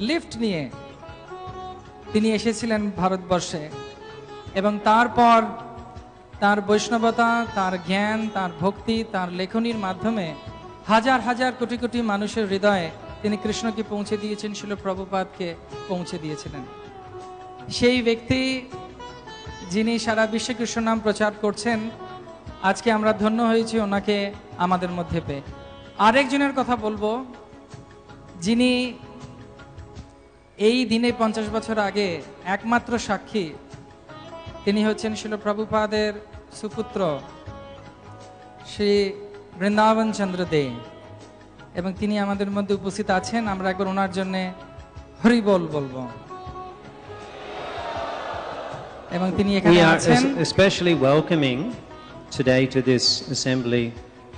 Lift নিয়ে তিনি এসেছিলেন ভারতবর্ষে, এবং তারপর তার বৈষ্ণবতা, তার জ্ঞান, তার ভক্তি, তার লেখনীর মাধ্যমে হাজার হাজার কোটি কোটি মানুষের হৃদয়ে তিনি কৃষ্ণকে পৌঁছে দিয়েছেন, শিল প্রভুপাদকে পৌঁছে দিয়েছিলেন। সেই ব্যক্তি যিনি সারা বিশ্বে কৃষ্ণ নাম প্রচার করছেন, আজকে আমরা ধন্য হয়েছি ওনাকে আমাদের মধ্যে পেয়ে। আরেকজনের কথা বলবো, যিনি এই দিনে 50 বছর আগে একমাত্র সাক্ষী, তিনি হচ্ছেন শিল প্রভুপাদের সুপুত্র শ্রী বৃন্দাবন চন্দ্র দে, এবং তিনি আমাদের মধ্যে উপস্থিত আছেন। আমরা একবার ওনার জন্য হরি বল বলবো, এবং তিনি এখানে আছেন। We are especially welcoming today to this assembly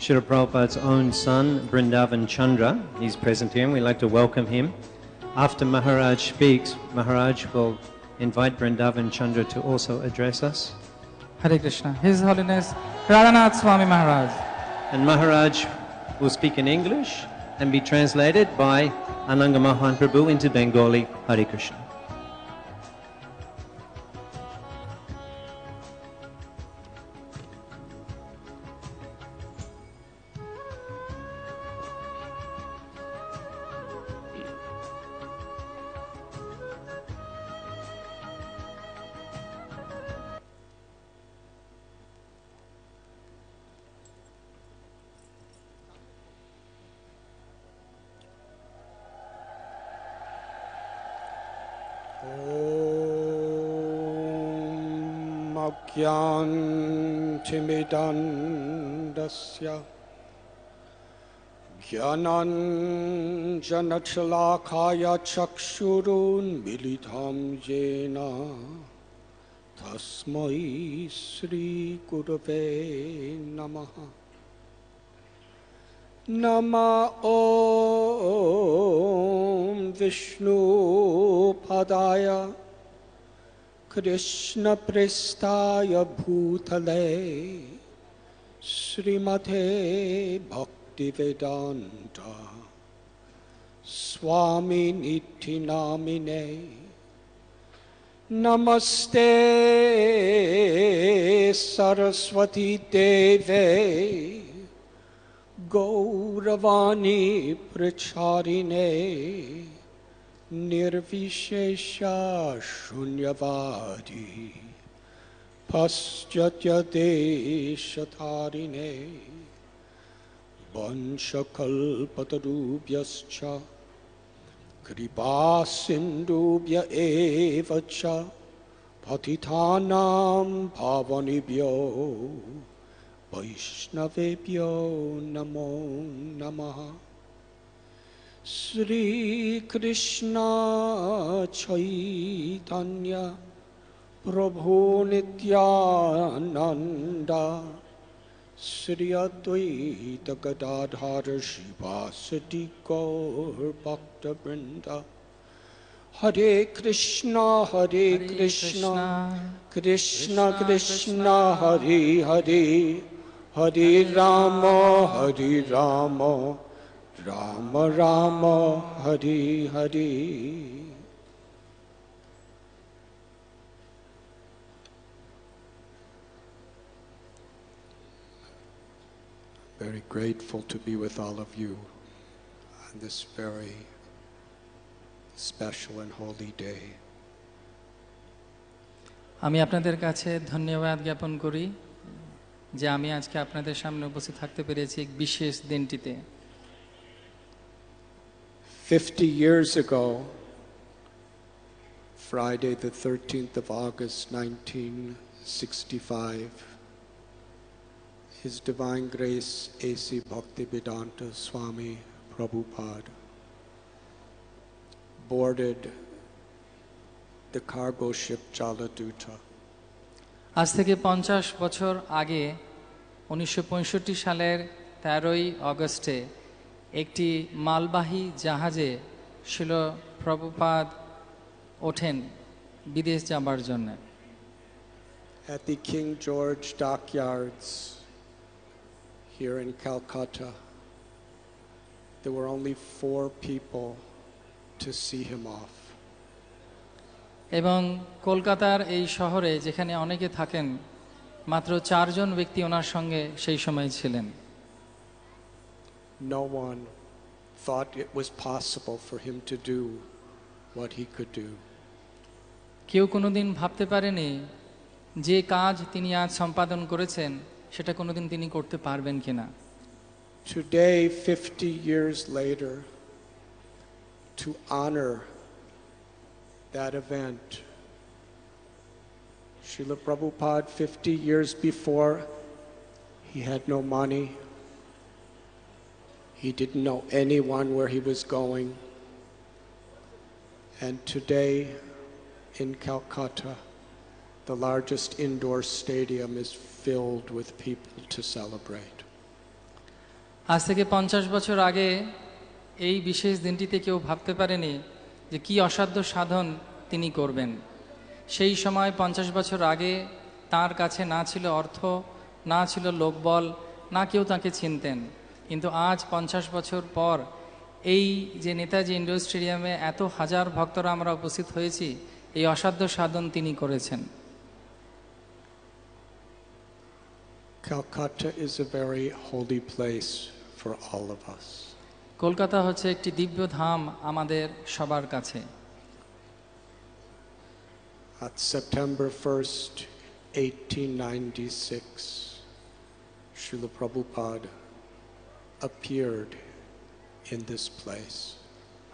Srila Prabhupada's own son, Vrindavan Chandra. He's present here, and we'd like to welcome him. After Maharaj speaks, Maharaj will invite Vrindavan Chandra to also address us. Hare Krishna. His Holiness Radhanath Swami Maharaj. And Maharaj will speak in English and be translated by Ananga Mohan Prabhu into Bengali. Hare Krishna. ज्ञानतिमिरन्धस्य ज्ञानाञ्जनशलाकाय चक्षुरुन्मीलितं येन तस्मै श्रीगुरवे नमः। नमः ॐ विष्णुपदाय कृष्णप्रेष्ठाय भूतले श्रीमते भक्तिवेदान्त स्वामिनिधि नामिने। नमस्ते सरस्वती देवे गौरवाणी प्रचारिणे निर्विशेषा शून्यवादी पाश्चात्यदेशतारिणे। वंशकल्पतरुभ्यश्च कृपासिन्धुभ्य एव च पतितानां पावनेभ्यो वैष्णवेभ्यो नमो नमः। श्री कृष्ण चैतन्य प्रभु नित्यानंद श्री अद्वैत गदाधर शिवासदि गौर भक्तवृंद। हरे कृष्ण कृष्ण कृष्ण हरे हरे, हरे Ram Ram Ram Hare Hare. Very grateful to be with all of you on this very special and holy day. আমি আপনাদের কাছে ধন্যবাদ জ্ঞাপন করি যে আমি আজকে আপনাদের সামনে উপস্থিত থাকতে পেরেছি এক বিশেষ দিনটিতে। 50 years ago, Friday the 13th of August 1965, His Divine Grace A.C. Bhaktivedanta Swami Prabhupada boarded the cargo ship Jaladuta. আজ থেকে 50 বছর আগে 1965 সালের 13ই আগস্টে একটি মালবাহী জাহাজে শিল প্রভুপাদ ওঠেন বিদেশ যাবার জন্য। At the King George dockyards here in Calcutta, there were only 4 people to see him off. এবং কলকাতার এই শহরে যেখানে অনেকে থাকেন, মাত্র 4 জন ব্যক্তি ওনার সঙ্গে সেই সময় ছিলেন। No one thought it was possible for him to do what he could do. কেউ কোনোদিন ভাবতে পারেনি যে কাজ তিনি আজ সম্পাদন করেছেন সেটা কোনোদিন তিনি করতে পারবেন কিনা। Today, 50 years later, to honor that event, Srila Prabhupada, 50 years before, he had no money. He didn't know anyone where he was going. And today, in Calcutta, the largest indoor stadium is filled with people to celebrate. আজ থেকে 50 বছর আগে এই বিশেষ দিনটিতে কেউ ভাবতে পারেনি যে কি অসাধ্য সাধন তিনি করবেন। সেই সময় 50 বছর আগে তার কাছে না ছিল অর্থ, না ছিল লোকবল, না কেউ তাকে চিনতেন। কিন্তু আজ 50 বছর পর এই যে নেতাজি ইন্ডোর স্টেডিয়ামে এত হাজার ভক্তরা আমরা উপস্থিত হয়েছি, এই অসাধ্য সাধন তিনি করেছেন। Calcutta is a very holy place for all of us. Kolkata হচ্ছে একটি দিব্য ধাম আমাদের সবার কাছে। On September 1st, 1896, Srila Prabhupada appeared in this place.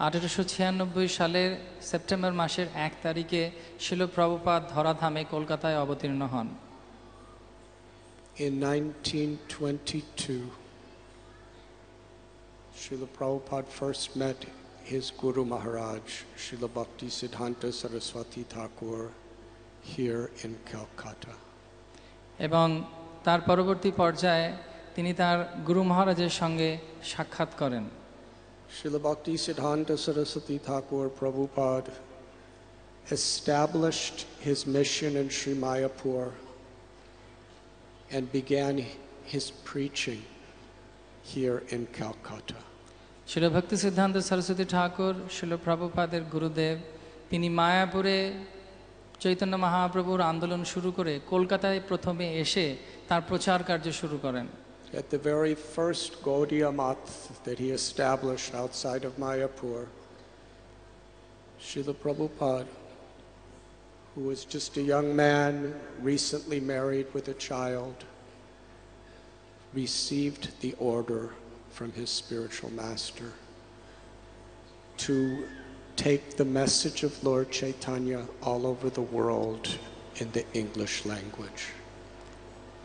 1896 সালের সেপ্টেম্বর মাসের 1 তারিখে শিল প্রভুপাদ ধরাধামে কলকাতায় অবতীর্ণ হন। In 1922, Srila Prabhupada first met his Guru Maharaj, Srila Bhakti Siddhanta Saraswati Thakur, here in Calcutta. এবং তার পরবর্তী পর্যায়ে তিনি তার গুরু মহারাজের সঙ্গে সাক্ষাৎ করেন। Srila Bhakti Siddhanta Saraswati Thakur Prabhupada established his mission in Sri Mayapur and began his preaching here in Calcutta. শিল ভক্তি সিদ্ধান্ত সরস্বতী ঠাকুর শিল প্রভুপাদের গুরুদেব, তিনি মায়াপুরে চৈতন্য মহাপ্রভুর আন্দোলন শুরু করে কলকাতায় প্রথমে এসে তার প্রচার কার্য শুরু করেন। At the very first Gaudiya Math that he established outside of Mayapur, Srila Prabhupada, who was just a young man recently married with a child, received the order from his spiritual master to take the message of Lord Chaitanya all over the world in the English language.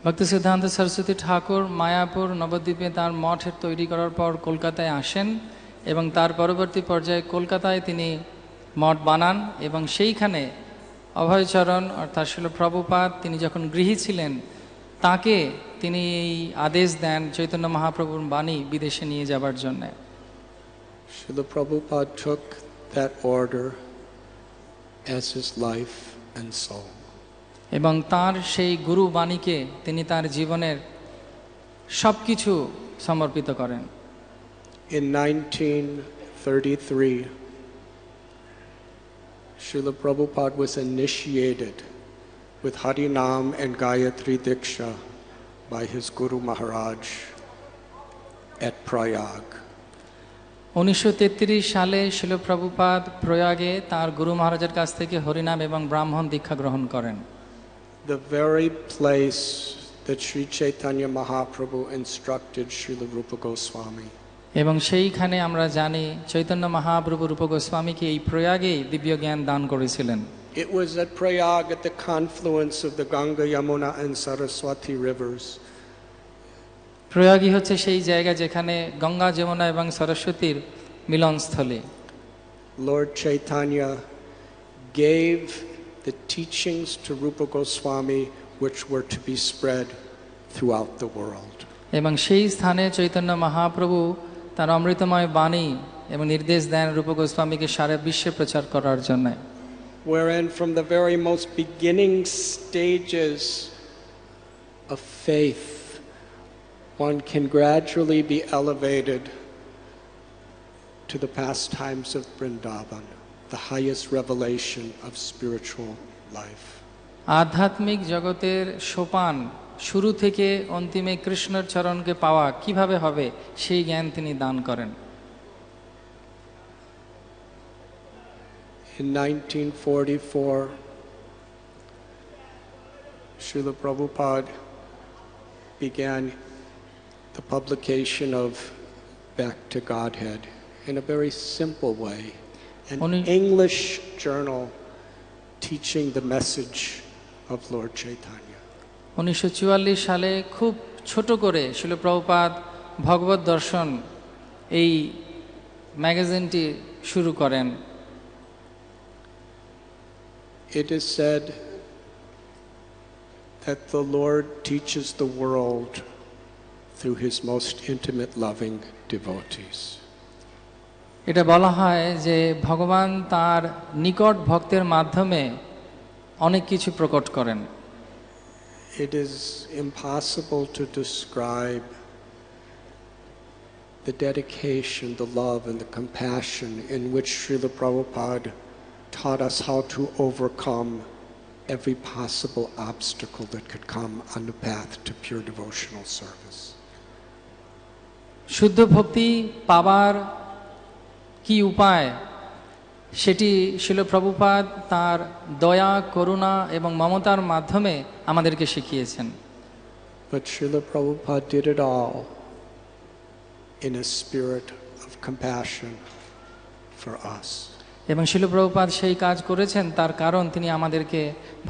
ভক্তি সিদ্ধান্ত সরস্বতী ঠাকুর মায়াপুর নবদ্বীপে তার মঠের তৈরি করার পর কলকাতায় আসেন এবং তার পরবর্তী পর্যায়ে কলকাতায় তিনি মঠ বানান এবং সেইখানে অভয়চরণ অর্থাৎ শিল প্রভুপাদ তিনি যখন গৃহী ছিলেন তাকে তিনি এই আদেশ দেন চৈতন্য মহাপ্রভুর বাণী বিদেশে নিয়ে যাবার জন্য। Srila Prabhupada took that order as his life and soul. এবং তার সেই গুরু বাণীকে তিনি তার জীবনের সব কিছু সমর্পিত করেন। In 1933, Srila Prabhupada was initiated with Harinam and Gayatri Diksha by his Guru Maharaj at Prayag. 1933 সালে শিল প্রভুপাদ প্রয়াগে তার গুরু মহারাজের কাছ থেকে হরিনাম এবং ব্রাহ্মণ দীক্ষা গ্রহণ করেন। The very place that Sri Chaitanya Mahaprabhu instructed Srila Rupa Goswami. এবং সেইখানে আমরা জানি চৈতন্য মহাপ্রভু রূপ গোস্বামীকে এই প্রয়াগেই দিব্য জ্ঞান দান করেছিলেন। It was at Prayag at the confluence of the Ganga, Yamuna and Saraswati rivers. প্রয়াগই হচ্ছে সেই জায়গা যেখানে গঙ্গা যমুনা এবং সরস্বতীর মিলনস্থলে Lord Chaitanya gave the teachings to Rupa Goswami which were to be spread throughout the world. এবং সেই স্থানে চৈতন্য মহাপ্রভু তার অমৃতময় বাণী এবং নির্দেশ দেন রূপ গোস্বামীকে সারা বিশ্বে প্রচার করার জন্য। Wherein from the very most beginning stages of faith, one can gradually be elevated to the pastimes of Vrindavan, the highest revelation of spiritual life. আধ্যাত্মিক জগতের সোপান শুরু থেকে অন্তিমে কৃষ্ণের চরণকে পাওয়া কিভাবে হবে সেই জ্ঞান তিনি দান করেন। In 1944, Srila Prabhupada began the publication of Back to Godhead in a very simple way, an English journal teaching the message of Lord Chaitanya. 1944 সালে খুব ছোট করে শিল প্রভুপাদ ভগবত দর্শন এই ম্যাগাজিনটি শুরু করেন। It is said that the Lord teaches the world through his most intimate loving devotees. এটা বলা হয় যে ভগবান তার নিকট ভক্তের মাধ্যমে অনেক কিছু প্রকট করেন। It is impossible to describe the dedication, the love, and the compassion in which Srila Prabhupada taught us how to overcome every possible obstacle that could come on the path to pure devotional service. শুদ্ধ ভক্তি পাবার কি উপায় সেটি শিল প্রভুপাদ তার দয়া, করুণা এবং মমতার মাধ্যমে আমাদেরকে শিখিয়েছেন। But Srila Prabhupada did it all in a spirit of compassion for us. এবং শিল প্রভুপাদ সেই কাজ করেছেন তার কারণ তিনি আমাদেরকে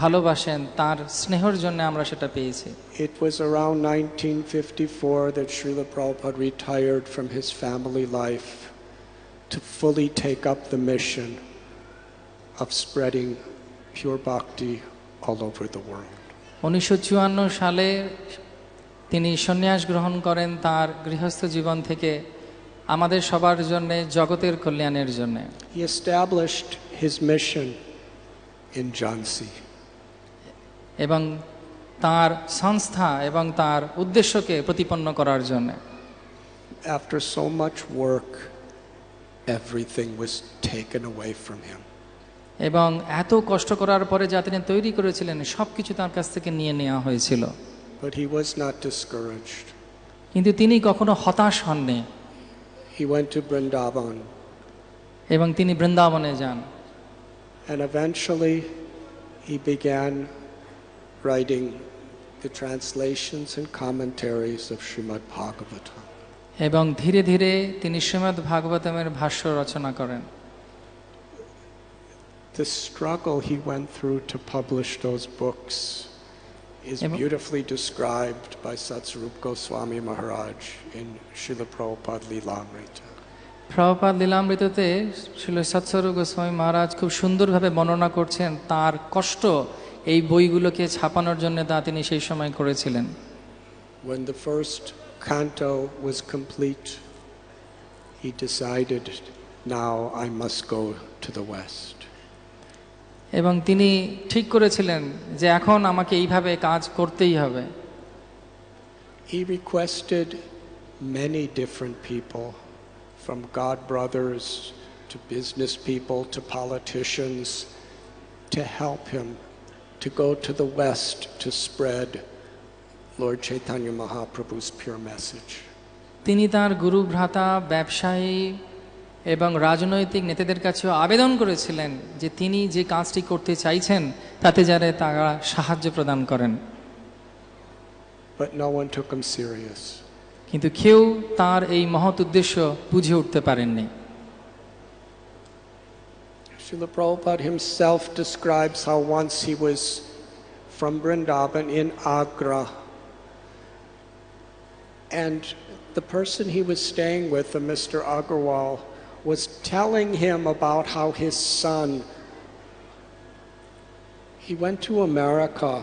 ভালোবাসেন, তার স্নেহের জন্য আমরা সেটা পেয়েছি। It was around 1954 that Srila Prabhupada retired from his family life to fully take up the mission of spreading pure bhakti all over the world. 1954 সালে তিনি সন্ন্যাস গ্রহণ করেন তার গৃহস্থ জীবন থেকে আমাদের সবার জন্য, জগতের কল্যাণের জন্য। He established his mission in Jhansi. এবং তার সংস্থা এবং তার উদ্দেশ্যকে প্রতিপন্ন করার জন্য। After so much work, everything was taken away from him. এবং এত কষ্ট করার পরে যা তিনি তৈরি করেছিলেন সবকিছু তার কাছ থেকে নিয়ে নেওয়া হয়েছিল। But he was not discouraged. কিন্তু তিনি কখনো হতাশ হননি। He went to Vrindavan. এবং তিনি বৃন্দাবনে যান। And eventually he began writing the translations and commentaries of Srimad Bhagavatam. এবং ধীরে ধীরে তিনি শ্রীমদ্ ভাগবতমের ভাষ্য রচনা করেন। The struggle he went through to publish those books is beautifully described by Satsarup Goswami Maharaj in Srila Prabhupada Lilamrita. Prabhupada লীলামৃততে Srila সৎস্বরূপ Goswami মহারাজ খুব সুন্দরভাবে বর্ণনা করছেন তার কষ্ট এই বইগুলোকে ছাপানোর জন্য তা তিনি সেই সময় করেছিলেন। When the first canto was complete, he decided, now I must go to the West. এবং তিনি ঠিক করেছিলেন যে এখন আমাকে এইভাবে কাজ করতেই হবে। He requested many different people, from God brothers to business people to politicians, to help him to go to the West to spread Lord Chaitanya Mahaprabhu's pure message. তিনি তার গুরু ভ্রাতা, ব্যবসায়ী এবং রাজনৈতিক নেতাদের কাছেও আবেদন করেছিলেন যে তিনি যে কাজটি করতে চাইছেন তাতে যারা তারা সাহায্য প্রদান করেন। But no one took him serious. কিন্তু কেউ তার এই মহৎ উদ্দেশ্য বুঝে উঠতে পারেননি। Srila Prabhupada himself describes how once he was from Vrindavan in Agra, and the person he was staying with, Mr. Agarwal, was telling him about how his son, he went to America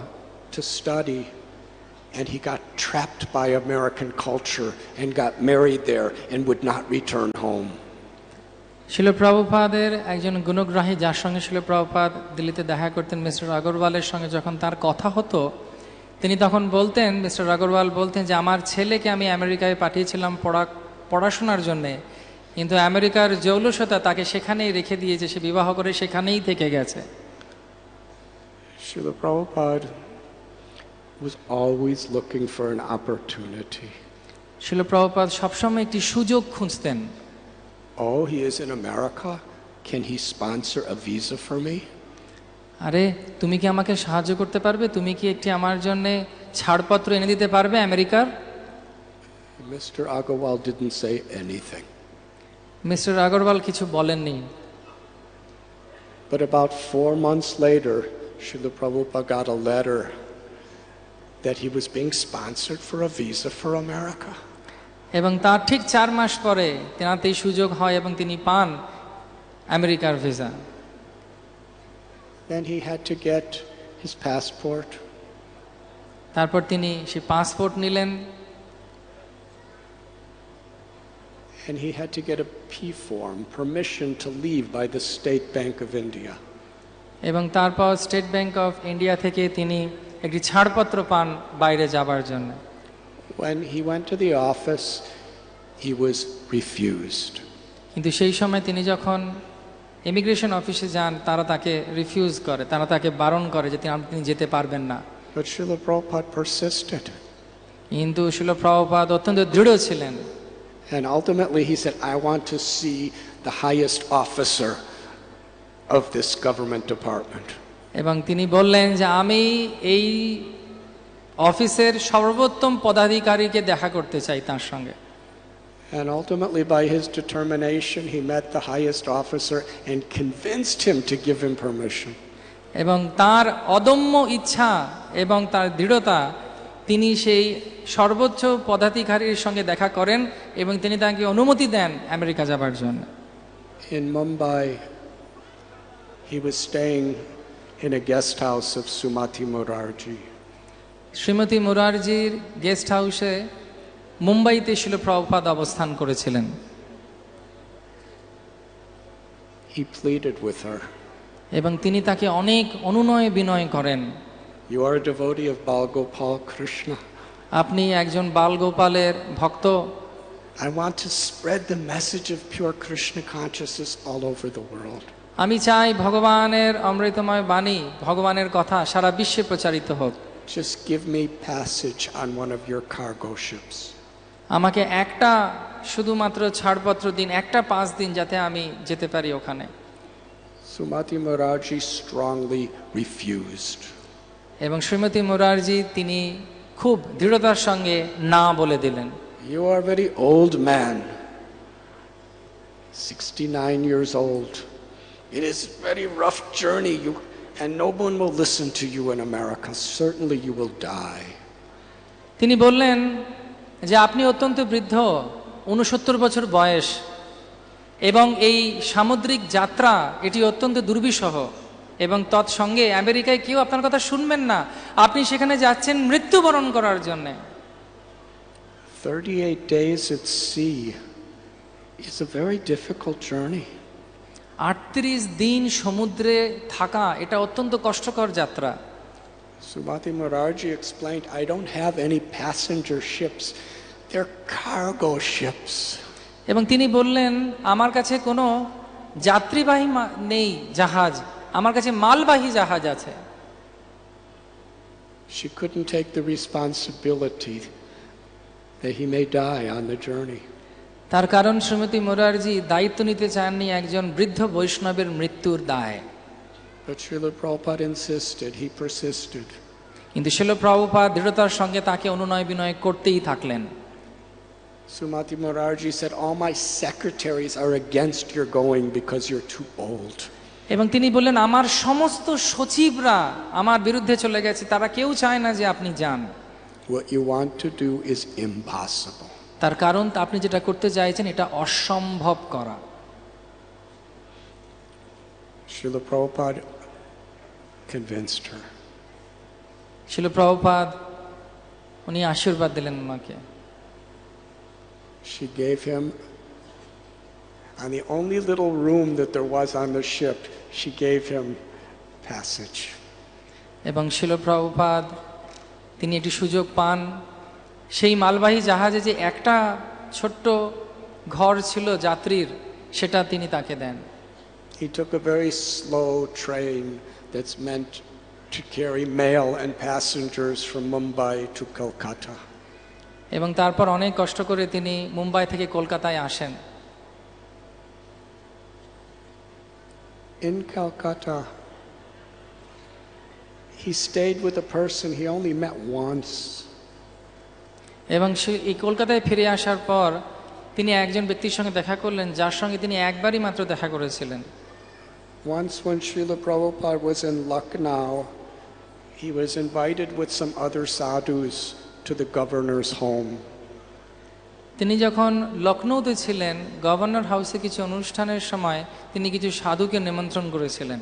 to study, and he got trapped by American culture and got married there and would not return home. শিল প্রভুপাদের একজন গুণগ্রাহী, যার সঙ্গে শিল প্রভুপাদ দিল্লিতে দেখা করতেন, mister আগরওয়ালের সঙ্গে যখন তার কথা হতো তিনি তখন বলতেন, মিস্টার আগরওয়াল বলতেন যে আমার ছেলেকে আমি আমেরিকায় পাঠিয়েছিলাম পড়াশোনার জন্যে, কিন্তু আমেরিকার জৌলুসতা তাকে সেখানেই রেখে দিয়েছে, সে বিবাহ করে সেখানেই থেকে গেছে। Srila Prabhupada was always looking for an opportunity. শিল প্রভুপাদ সবসময় একটি সুযোগ খুঁজতেন। Oh, he is in America. Can he sponsor a visa for me? আরে তুমি কি আমাকে সাহায্য করতে পারবে, তুমি কি একটি আমার জন্য ছাড়পত্র এনে দিতে পারবে আমেরিকার? Mr. Agarwal didn't say anything. Mister Agarwal কিছু বলেননি। But about 4 months later, Srila Prabhupada got a letter that he was being sponsored for a visa for America. এবং তার ঠিক 4 মাস পরে তেনার এই সুযোগ হয় এবং তিনি পান আমেরিকার visa. Then he had to get his passport. তারপর তিনি সেই পাসপোর্ট নিলেন And he had to get a P form, permission to leave by the State Bank of India. এবং তারপর স্টেট ব্যাংক অফ ইন্ডিয়া থেকে তিনি একটি ছাড়পত্র পান বাইরে যাবার জন্য। When he went to the office, he was refused. কিন্তু সেই সময় তিনি যখন ইমিগ্রেশন অফিসে যান তারা তাকে রিফিউজ করে, তারা তাকে বারণ করে যে তিনি যেতে পারবেন না। But Srila Prabhupada persisted. কিন্তু শিল প্রভুপাদ অত্যন্ত দৃঢ় ছিলেন। And ultimately he said, I want to see the highest officer of this government department. এবং তিনি বললেন যে আমি এই অফিসের সর্বোত্তম পদাধিকারীকে দেখা করতে চাই তার সঙ্গে। And ultimately by his determination, he met the highest officer and convinced him to give him permission. এবং তার অদম্য ইচ্ছা এবং তার দৃঢ়তা, তিনি সেই সর্বোচ্চ পদাধিকারীর সঙ্গে দেখা করেন এবং তিনি তাকে অনুমতি দেন আমেরিকা যাবার জন্য। In Mumbai, he was staying in a guest house of Sumati Morarji. Shrimati মুরারজির গেস্ট হাউসে মুম্বাইতে শিল প্রভুপাদ অবস্থান করেছিলেন। He pleaded with her. এবং তিনি তাকে অনেক অনুনয় বিনয় করেন। You are a devotee of Bal Gopal Krishna. আপনি একজন বালগোপালের ভক্ত। I want to spread the message of pure Krishna consciousness all over the world. আমি চাই ভগবানের অমৃতময় বাণী, ভগবানের কথা সারা বিশ্বে প্রচারিত হোক। Just give me passage on one of your cargo ships. আমাকে একটা শুধুমাত্র ছাড়পত্র দিন, একটা পাস দিন যাতে আমি যেতে পারি ওখানে। Sumati Morarji strongly refused. এবং শ্রীমতী মুরারজি তিনি খুব দৃঢ়তার সঙ্গে না বলে দিলেন। You are a very old man, 69 years old. It is a very rough journey, and no one will listen to you in America. Certainly you will die. তিনি বললেন যে আপনি অত্যন্ত বৃদ্ধ, 69 বছর বয়স, এবং এই সামুদ্রিক যাত্রা এটি অত্যন্ত দুর্বিষহ, এবং তৎসঙ্গে আমেরিকায় কেউ আপনার কথা শুনবেন না। আপনি সেখানে যাচ্ছেন মৃত্যুবরণ করার জন্য। 38 days at sea is a very difficult journey. 38 দিন সমুদ্রে থাকা এটা অত্যন্ত কষ্টকর যাত্রা। Sumati Morarji explained, I don't have any passenger ships. They're cargo ships. এবং তিনি বললেন আমার কাছে কোনো যাত্রীবাহী নেই জাহাজ, আমার কাছে মালবাহী জাহাজ আছে। She couldn't take the responsibility that he may die on the journey. তার কারণ শ্রীমতী মুরারজি দায়িত্ব নিতে চাননি একজন বৃদ্ধ বৈষ্ণবের মৃত্যুর দায়। But Srila Prabhupada insisted, he persisted. কিন্তু শিল প্রভুপাদ দৃঢ়তার সঙ্গে তাকে অনুনয় বিনয় করতেই থাকলেন। Sumati Morarji said, all my secretaries are against your going because you're too old. এবং তিনি বললেন আমার সমস্ত সচিবরা আমার বিরুদ্ধে চলে গেছে, তারা কেউ চায় না যে আপনি যান। What you want to do is impossible. তার কারণ আপনি যেটা করতে চাইছেন এটা অসম্ভব করা। Srila Prabhupada convinced her. শিল প্রভুপাদ উনি আশীর্বাদ দিলেন ওনাকে। She gave him, on the only little room that there was on the ship, she gave him passage. এবং শিল প্রভুপাদ তিনি একটি সুযোগ পান সেই মালবাহী জাহাজে যে একটা ছোট্ট ঘর ছিল যাত্রীর, সেটা তিনি তাকে দেন। He took a very slow train that's meant to carry mail and passengers from Mumbai to Kolkata. এবং তারপর অনেক কষ্ট করে তিনি মুম্বাই থেকে কলকাতায় আসেন। In Calcutta, he stayed with a person he only met once. এবং এই কলকাতায় ফিরে আসার পর তিনি একজন ব্যক্তির সঙ্গে দেখা করলেন, যার সঙ্গে তিনি একবারই মাত্র দেখা করেছিলেন। Once when Srila Prabhupada was in Lucknow, he was invited with some other sadhus to the governor's home. তিনি যখন লখনৌতে ছিলেন, গভর্নর হাউসে কিছু অনুষ্ঠানের সময় তিনি কিছু সাধুকে নিমন্ত্রণ করেছিলেন।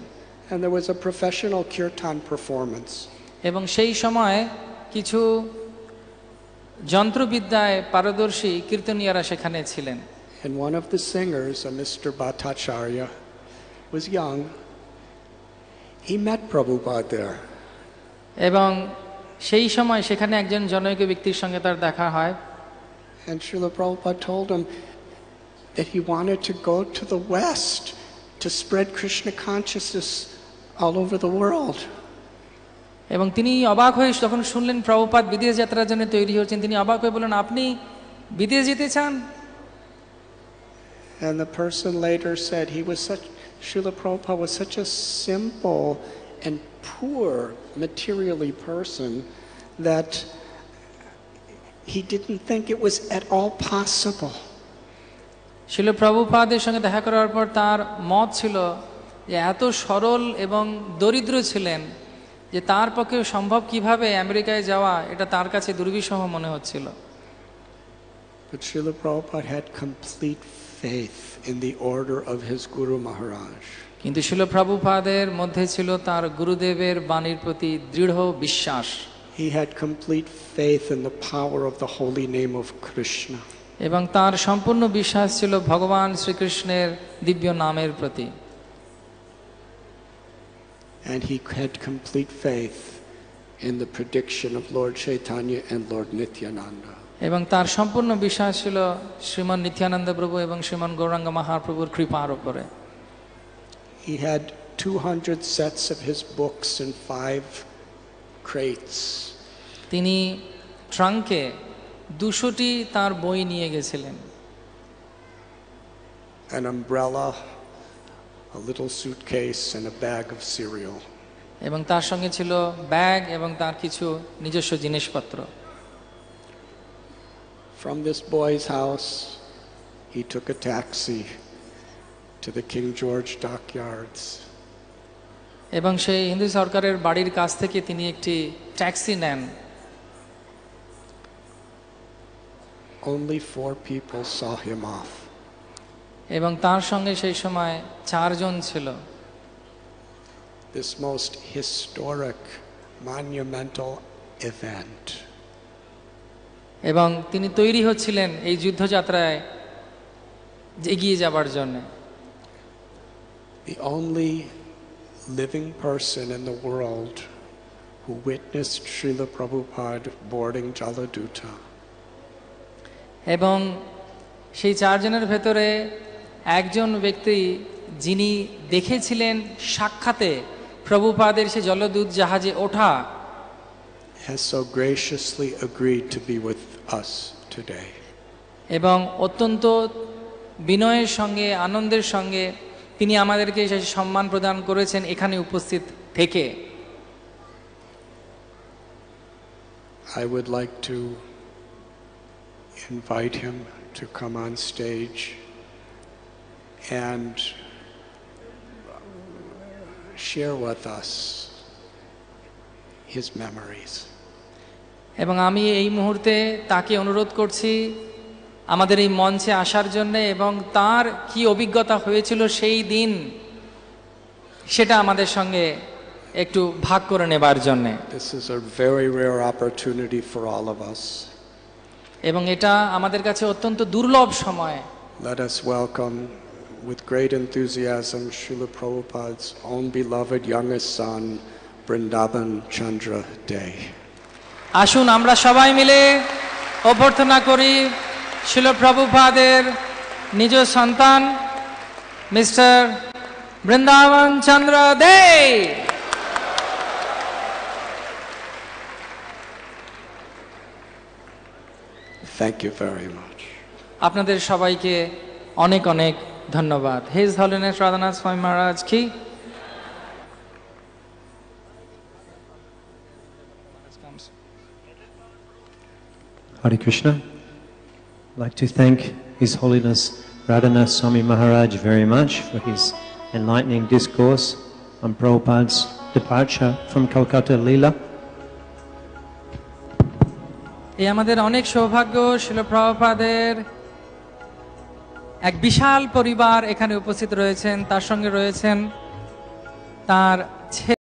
And there was a professional kirtan performance. এবং সেই সময় কিছু যন্ত্রবিদ্যায় পারদর্শী কীর্তনীয়রা সেখানে ছিলেন। And one of the singers, a Mr. Bhattacharya, was young. He met Prabhupada there. এবং সেই সময় সেখানে একজন জনৈক ব্যক্তির সঙ্গে তার দেখা হয়। And Srila Prabhupada told him that he wanted to go to the West to spread Krishna consciousness all over the world. এবং তিনি অবাক হয়ে যখন শুনলেন প্রভুপাদ বিদেশ যাত্রার জন্য তৈরি হচ্ছেন, তিনি অবাক হয়ে বললেন, আপনি বিদেশ যেতে চান? And the person later said Srila Prabhupada was such a simple and poor materially person that he didn't think it was at all possible. শিল প্রভুপাদের সঙ্গে দেখা করার পর তার মত ছিল যে এত সরল এবং দরিদ্র ছিলেন যে তার পক্ষে সম্ভব কিভাবে আমেরিকায় যাওয়া, এটা তার কাছে দুর্বিষহ মনে হচ্ছিল। But Srila Prabhupada had complete faith in the order of his Guru Maharaj. কিন্তু শিল প্রভুপাদের মধ্যে ছিল তার গুরুদেবের বাণীর প্রতি দৃঢ় বিশ্বাস। He had complete faith in the power of the holy name of Krishna. এবং তার সম্পূর্ণ বিশ্বাস ছিল ভগবান শ্রীকৃষ্ণের দিব্য নামের প্রতি। And he had complete faith in the prediction of Lord Chaitanya and Lord Nityananda. এবং তার সম্পূর্ণ বিশ্বাস ছিল শ্রীমান নিত্যানন্দ প্রভু এবং শ্রীমান গৌরাঙ্গ মহাপ্রভুর কৃপার উপরে। He had 200 sets of his books in 5 crates. তিনি ট্রাঙ্কে 200টি তার বই নিয়ে গেছিলেন। An umbrella, a little suitcase, and a bag of cereal. এবং তার সঙ্গে ছিল ব্যাগ এবং তার কিছু নিজস্ব জিনিসপত্র। From this boy's house, he took a taxi to the King George dockyards. এবং সেই হিন্দু সরকারের বাড়ির কাছ থেকে তিনি একটি ট্যাক্সি নেন। Only 4 people saw him off. এবং তার সঙ্গে সেই সময় 4 জন ছিল। This most historic, monumental event. এবং তিনি তৈরি হচ্ছিলেন এই যুদ্ধযাত্রায় এগিয়ে যাবার জন্য। The only living person in the world who witnessed Srila Prabhupada boarding Jaladuta. এবং সেই 4 জনের ভেতরে একজন ব্যক্তি যিনি দেখেছিলেন সাক্ষাতে প্রভুপাদের সে জলদূত জাহাজে ওঠা, has so graciously agreed to be with us today. এবং অত্যন্ত বিনয়ের সঙ্গে আনন্দের সঙ্গে তিনি আমাদেরকে সেই সম্মান প্রদান করেছেন এখানে উপস্থিত থেকে। I would like to invite him to come on stage and share with us his memories. এবং আমি এই মুহূর্তে তাকে অনুরোধ করছি আমাদের এই মঞ্চে আসার জন্য এবং তার কি অভিজ্ঞতা হয়েছিল সেই দিন সেটা আমাদের সঙ্গে একটু ভাগ করে নেবার জন্য। This is a very rare opportunity for all of us. এবং এটা আমাদের কাছে অত্যন্ত দুর্লভ সময়। Let us welcome with great enthusiasm Srila Prabhupada's own beloved youngest son, Vrindavan Chandra Dey. আসুন আমরা সবাই মিলে অভ্যর্থনা করি শিল প্রভুপাদের নিজ সন্তান mister Vrindavan Chandra De. Thank you very much. আপনাদের সবাইকে অনেক অনেক ধন্যবাদ। হিজ হলিনেস রাধানাথ স্বামী মহারাজ কি। Hare Krishna. I'd like to thank His Holiness Radhanath Swami Maharaj very much for his enlightening discourse on Prabhupada's departure from Calcutta Leela. এই আমাদের অনেক সৌভাগ্য, শিল প্রভুপাদের এক বিশাল পরিবার এখানে উপস্থিত রয়েছেন, তার সঙ্গে রয়েছেন তার ছেলে।